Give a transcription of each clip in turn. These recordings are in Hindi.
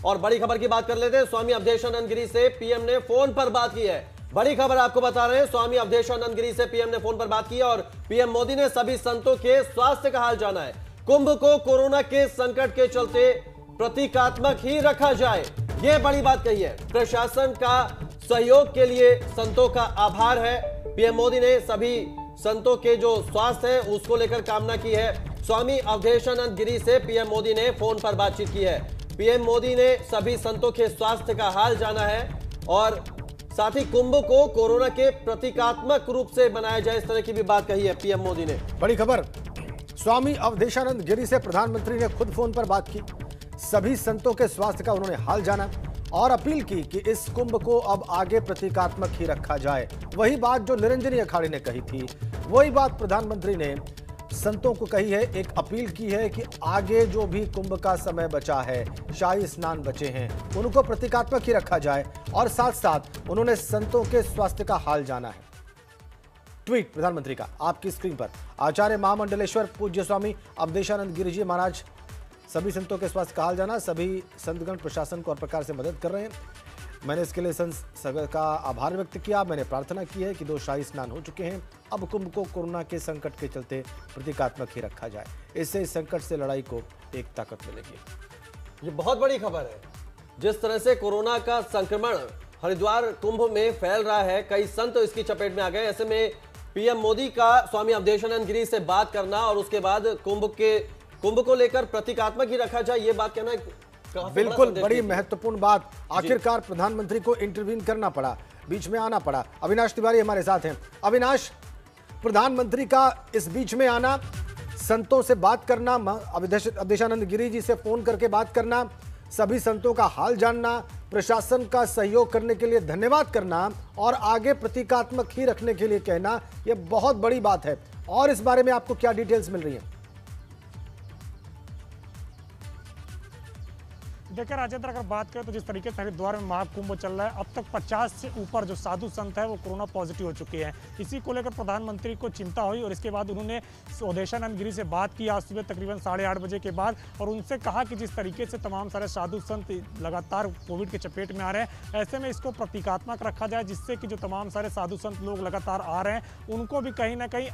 और बड़ी खबर की बात कर लेते हैं। स्वामी अवधेशानंद गिरी से पीएम ने फोन पर बात की है। बड़ी खबर आपको बता रहे हैं, स्वामी अवधेशानंद गिरी से पीएम ने फोन पर बात की है और पीएम मोदी ने सभी संतों के स्वास्थ्य का हाल जाना है। कुंभ को कोरोना के संकट के चलते प्रतीकात्मक ही रखा जाए, यह बड़ी बात कही है। प्रशासन का सहयोग के लिए संतों का आभार है। पीएम मोदी ने सभी संतों के जो स्वास्थ्य है उसको लेकर कामना की है। स्वामी अवधेशानंद गिरी से पीएम मोदी ने फोन पर बातचीत की है। पीएम मोदी ने सभी संतों के स्वास्थ्य का हाल जाना है और साथ ही कुंभ को कोरोना के प्रतीकात्मक रूप से बनाया जाए, इस तरह की भी बात कही है पीएम मोदी ने। बड़ी खबर, स्वामी अवधेशानंद गिरी से प्रधानमंत्री ने खुद फोन पर बात की। सभी संतों के स्वास्थ्य का उन्होंने हाल जाना और अपील की कि इस कुंभ को अब आगे प्रतीकात्मक ही रखा जाए। वही बात जो निरंजनी अखाड़े ने कही थी, वही बात प्रधानमंत्री ने संतों को कही है। एक अपील की है कि आगे जो भी कुंभ का समय बचा है, शाही स्नान बचे हैं, उनको प्रतीकात्मक ही रखा जाए और साथ साथ उन्होंने संतों के स्वास्थ्य का हाल जाना है। ट्वीट प्रधानमंत्री का आपकी स्क्रीन पर। आचार्य महामंडलेश्वर पूज्य स्वामी अवधेशानंद गिरी जी महाराज सभी संतों के स्वास्थ्य का हाल जाना, सभी संतगण प्रशासन को हर प्रकार से मदद कर रहे हैं। मैंने इसके लिए संत का आभार व्यक्त किया। मैंने प्रार्थना की है कि 2 शाही स्नान हो चुके हैं, अब कुंभ को कोरोना के संकट के चलते प्रतीकात्मक ही रखा जाए। इससे इस संकट से लड़ाई को एक ताकत मिलेगी। ये बहुत बड़ी खबर है। जिस तरह से कोरोना का संक्रमण हरिद्वार कुंभ में फैल रहा है, कई संत इसकी चपेट में आ गए। ऐसे में पीएम मोदी का स्वामी अवधेशानंद गिरी से बात करना और उसके बाद कुंभ को लेकर प्रतीकात्मक ही रखा जाए, ये बात कहना बिल्कुल बड़ी महत्वपूर्ण बात। आखिरकार प्रधानमंत्री को इंटरवीन करना पड़ा, बीच में आना पड़ा। अविनाश तिवारी हमारे साथ हैं। अविनाश, प्रधानमंत्री का इस बीच में आना, संतों से बात करना, अवधेशानंद गिरी जी से फोन करके बात करना, सभी संतों का हाल जानना, प्रशासन का सहयोग करने के लिए धन्यवाद करना और आगे प्रतीकात्मक ही रखने के लिए कहना, यह बहुत बड़ी बात है। और इस बारे में आपको क्या डिटेल्स मिल रही हैं? देखिए राजेंद्र, अगर बात करें तो जिस तरीके से हरिद्वार में महाकुंभ चल रहा है, अब तक 50 से ऊपर जो साधु संत है वो कोरोना पॉजिटिव हो चुके हैं। इसी को लेकर प्रधानमंत्री को चिंता हुई और इसके बाद उन्होंने अवधेशानंद गिरी से बात की आज सुबह तकरीबन 8:30 बजे के बाद और उनसे कहा कि जिस तरीके से तमाम सारे साधु संत लगातार कोविड के चपेट में आ रहे हैं, ऐसे में इसको प्रतीकात्मक रखा जाए, जिससे कि जो तमाम सारे साधु संत लोग लगातार आ रहे हैं उनको भी कहीं ना कहीं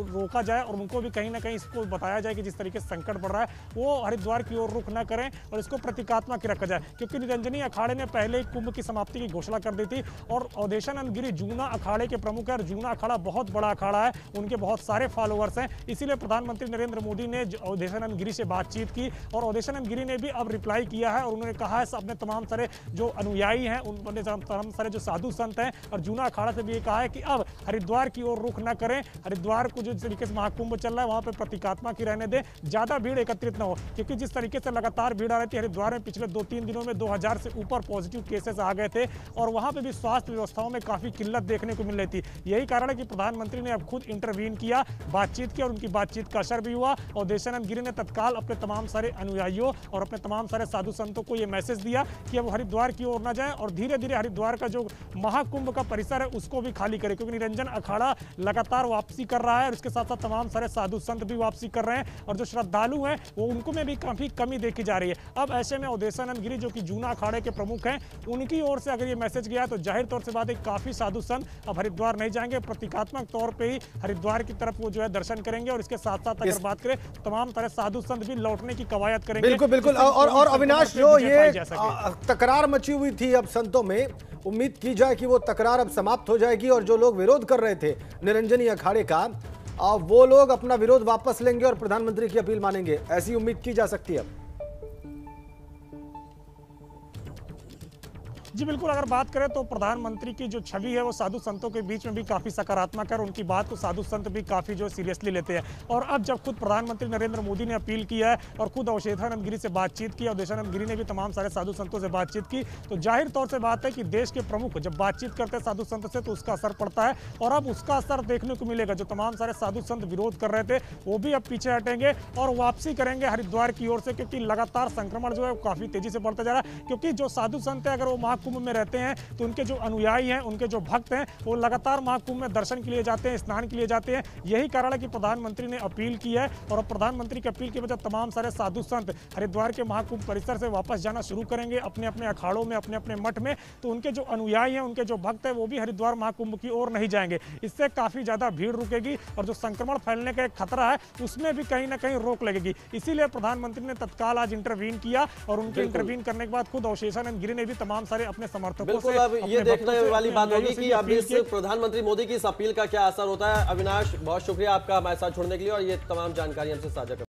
रोका जाए और उनको भी कहीं ना कहीं इसको बताया जाए कि जिस तरीके से संकट बढ़ रहा है वो हरिद्वार की ओर रुख न करें और इसको प्रतीकात्मक की रखा जाए। क्योंकि निरंजनी अखाड़े ने पहले ही कुंभ की समाप्ति की घोषणा कर दी थी और अवधेशानंद गिरी जूना अखाड़े के प्रमुख है और जूना अखाड़ा बहुत बड़ा अखाड़ा है, उनके बहुत सारे फॉलोअर्स हैं। इसीलिए प्रधानमंत्री नरेंद्र मोदी ने अवधेशानंद गिरी से बातचीत की और अवधेशानंद गिरी ने भी अब रिप्लाई किया है और उन्होंने कहा है अपने तमाम सारे जो अनुयायी हैं, उन्होंने तमाम सारे जो साधु संत हैं और जूना अखाड़ा से भी ये कहा है कि अब हरिद्वार की ओर रुख न करें, हरिद्वार को जिस तरीके से महाकुंभ चल रहा है वहां पर प्रतिकात्मक ही रहने दें, ज्यादा भीड़ एकत्रित न हो। क्योंकि जिस तरीके से लगातार भीड़ आ रही थी हरिद्वार में, पिछले 2-3 दिनों में 2000 से ऊपर पॉजिटिव केसेस आ गए थे और वहां पे भी स्वास्थ्य व्यवस्थाओं में काफी किल्लत देखने को मिल रही थी। यही कारण है कि प्रधानमंत्री ने अब खुद इंटरवीन किया, बातचीत की और उनकी बातचीत का असर भी हुआ और अवधेशानंद गिरी ने तत्काल अपने तमाम सारे अनुयायियों और अपने तमाम सारे साधु संतों को यह मैसेज दिया कि अब हरिद्वार की ओर न जाए और धीरे धीरे हरिद्वार का जो महाकुंभ का परिसर है उसको भी खाली करे, क्योंकि निरंजन अखाड़ा लगातार वापसी कर रहा है और इसके साथ साथ तमाम सारे साधु संत भी वापसी कर रहे हैं और जो श्रद्धालु हैं वो उनको में भी काफी कमी देखी जा रही है। अब ऐसे में अवधेशानंद गिरी जो कि जूना अखाड़े के प्रमुख हैं, उनकी ओर से अगर ये मैसेज गया तो जाहिर तौर से बात है काफी साधु संत अब हरिद्वार नहीं जाएंगे, प्रतीकात्मक तौर पे ही हरिद्वार की तरफ वो जो है दर्शन करेंगे और इसके साथ साथ अगर बात करें तमाम तरह साधु संत भी लौटने की कवायद करेंगे। बिल्कुल बिल्कुल। और अविनाश, जो ये तकरार मची हुई थी अब संतों में, उम्मीद की जाए कि वो तकरार अब समाप्त हो जाएगी और जो लोग विरोध कर रहे थे निरंजनी अखाड़े का, वो लोग अपना विरोध वापस लेंगे और प्रधानमंत्री की अपील मानेंगे, ऐसी उम्मीद की जा सकती है। जी बिल्कुल, अगर बात करें तो प्रधानमंत्री की जो छवि है वो साधु संतों के बीच में भी काफ़ी सकारात्मक है और उनकी बात को साधु संत भी काफ़ी जो सीरियसली लेते हैं। और अब जब खुद प्रधानमंत्री नरेंद्र मोदी ने अपील किया है और खुद अवधेशानंद गिरी से बातचीत की, अवधेशानंद गिरी ने भी तमाम सारे साधु संतों से बातचीत की, तो जाहिर तौर से बात है कि देश के प्रमुख जब बातचीत करते हैं साधु संत से तो उसका असर पड़ता है और अब उसका असर देखने को मिलेगा। जो तमाम सारे साधु संत विरोध कर रहे थे वो भी अब पीछे हटेंगे और वापसी करेंगे हरिद्वार की ओर से, क्योंकि लगातार संक्रमण जो है वो काफ़ी तेजी से बढ़ता जा रहा है। क्योंकि जो साधु संत है अगर वो महाकुंभ में रहते हैं तो उनके जो अनुयायी हैं, उनके जो भक्त हैं, वो लगातार महाकुंभ में दर्शन के लिए जाते हैं, स्नान के लिए जाते हैं। यही कारण है कि प्रधानमंत्री ने अपील की है और अब प्रधानमंत्री की अपील की वजह तमाम सारे साधु संत हरिद्वार के महाकुंभ परिसर से वापस जाना शुरू करेंगे अपने अपने अखाड़ों में, अपने अपने मठ में। तो उनके जो अनुयायी हैं, उनके जो भक्त हैं, वो भी हरिद्वार महाकुंभ की ओर नहीं जाएंगे। इससे काफी ज्यादा भीड़ रुकेगी और जो संक्रमण फैलने का एक खतरा है उसमें भी कहीं ना कहीं रोक लगेगी। इसीलिए प्रधानमंत्री ने तत्काल आज इंटरवीन किया और उनके इंटरवीन करने के बाद खुद अवधेशानंद गिरी ने भी तमाम सारे अपने समर्थकों बिल्कुल, अब ये देखने वाली बात होगी कि अब इस प्रधानमंत्री मोदी की इस अपील का क्या असर होता है। अविनाश, बहुत शुक्रिया आपका हमारे साथ जुड़ने के लिए और ये तमाम जानकारी हमसे साझा करने के लिए।